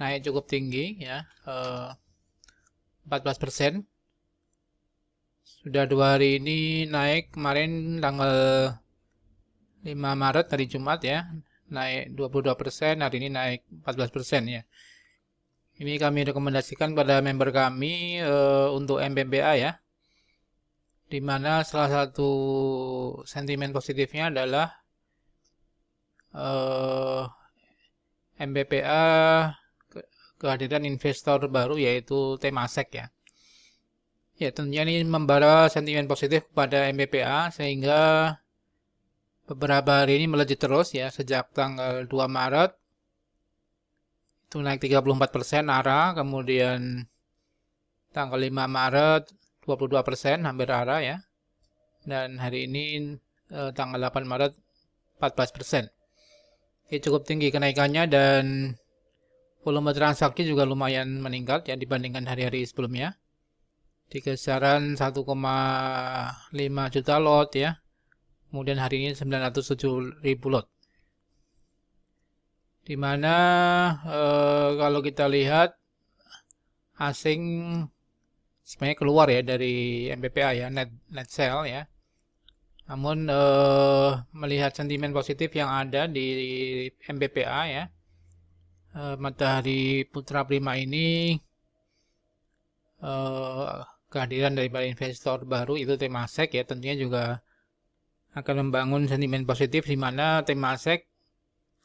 naik cukup tinggi ya, 14%. Sudah 2 hari ini naik, kemarin tanggal 5 Maret hari Jumat ya, naik 22%, hari ini naik 14% ya. Ini kami rekomendasikan pada member kami untuk MBPA ya, di mana salah satu sentimen positifnya adalah MBPA kehadiran investor baru yaitu Temasek ya. Ya, tentunya ini membawa sentimen positif kepada MBPA sehingga beberapa hari ini melejit terus ya, sejak tanggal 2 Maret itu naik 34% ARA, kemudian tanggal 5 Maret 22% hampir ARA ya. Dan hari ini tanggal 8 Maret 14%. Ini cukup tinggi kenaikannya dan volume transaksi juga lumayan meningkat ya dibandingkan hari-hari sebelumnya. Di kisaran 1,5 juta lot ya. Kemudian hari ini 907.000 lot. Dimana kalau kita lihat asing sebenarnya keluar ya dari MBPA ya, net sell ya. Namun melihat sentimen positif yang ada di MBPA ya, Matahari Putra Prima ini kehadiran daripada investor baru itu Temasek ya, tentunya juga akan membangun sentimen positif di mana Temasek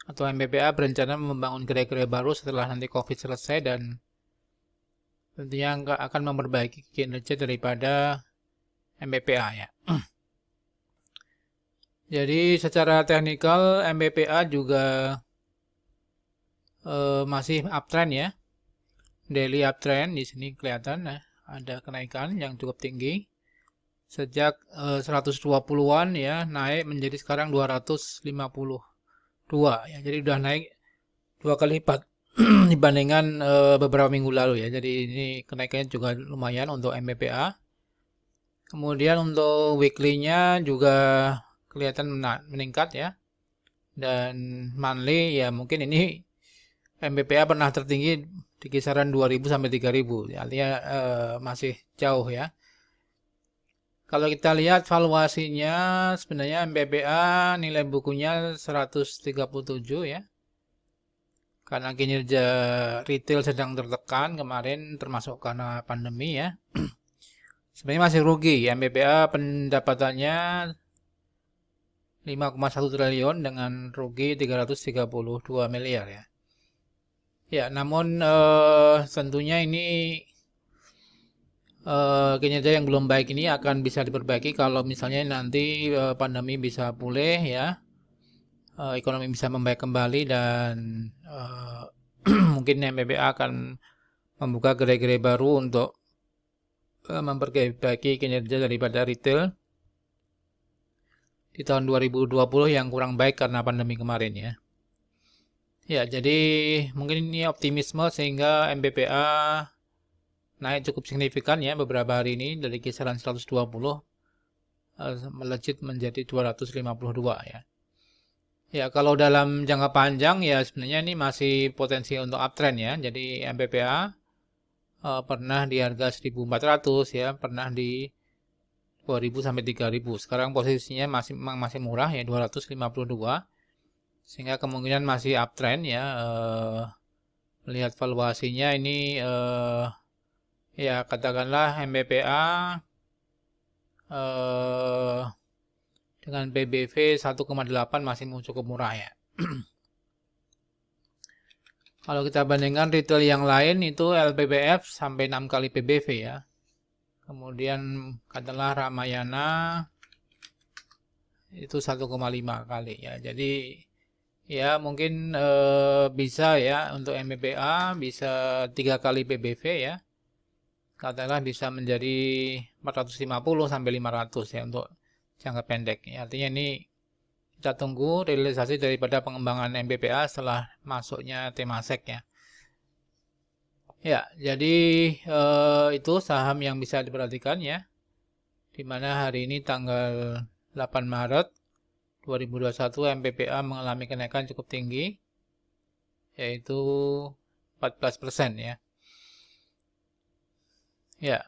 atau MBPA berencana membangun gerai-gerai baru setelah nanti COVID selesai dan tentunya akan memperbaiki kinerja daripada MBPA ya. Jadi secara teknikal MBPA juga masih uptrend ya. Daily uptrend di sini kelihatan ada kenaikan yang cukup tinggi. Sejak 120-an ya naik menjadi sekarang 252 ya. Jadi udah naik 2 kali lipat dibandingkan beberapa minggu lalu ya. Jadi ini kenaikannya juga lumayan untuk MBPA. Kemudian untuk weekly-nya juga kelihatan meningkat ya. Dan monthly ya mungkin ini MBPA pernah tertinggi di kisaran 2.000 sampai 3.000. Artinya masih jauh ya. Kalau kita lihat valuasinya sebenarnya MBPA nilai bukunya 137 ya. Karena kinerja retail sedang tertekan kemarin termasuk karena pandemi ya. Sebenarnya masih rugi. MBPA pendapatannya 5,1 triliun dengan rugi 332 miliar ya. Ya, namun tentunya ini kinerja yang belum baik ini akan bisa diperbaiki kalau misalnya nanti pandemi bisa pulih ya, ekonomi bisa membaik kembali dan mungkin MBPA akan membuka gerai-gerai baru untuk memperbaiki kinerja daripada retail di tahun 2020 yang kurang baik karena pandemi kemarin ya. Ya, jadi mungkin ini optimisme sehingga MBPA naik cukup signifikan ya beberapa hari ini dari kisaran 120 melejit menjadi 252 ya. Ya, kalau dalam jangka panjang ya sebenarnya ini masih potensi untuk uptrend ya. Jadi MBPA pernah di harga 1.400 ya, pernah di 2.000 sampai 3.000. Sekarang posisinya masih murah ya 252. Sehingga kemungkinan masih uptrend ya. Melihat valuasinya ini ya katakanlah MBPA dengan PBV 1,8 masih cukup murah ya. Kalau kita bandingkan retail yang lain itu LPBF sampai 6 kali PBV ya. Kemudian katakanlah Ramayana itu 1,5 kali ya. Jadi ya mungkin bisa ya untuk MBPA bisa 3 kali PBV ya. Katakanlah bisa menjadi 450 sampai 500 ya untuk jangka pendek. Ya, artinya ini kita tunggu realisasi daripada pengembangan MBPA setelah masuknya Temasek ya. Ya, jadi itu saham yang bisa diperhatikan ya. Dimana hari ini tanggal 8 Maret 2021 MBPA mengalami kenaikan cukup tinggi yaitu 14% ya. Ya.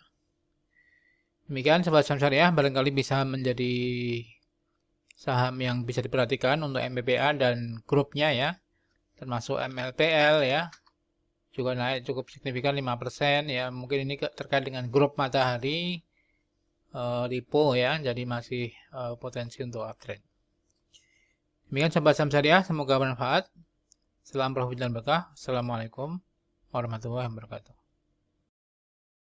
Demikian Sobat Saham Syariah, barangkali bisa menjadi saham yang bisa diperhatikan untuk MBPA dan grupnya ya, termasuk MLPL ya, juga naik cukup signifikan 5% ya. Mungkin ini terkait dengan grup Matahari Lipo ya, jadi masih potensi untuk uptrend. Demikian Sobat Saham Syariah, semoga bermanfaat. Salam profit dan berkah. Assalamualaikum warahmatullahi wabarakatuh.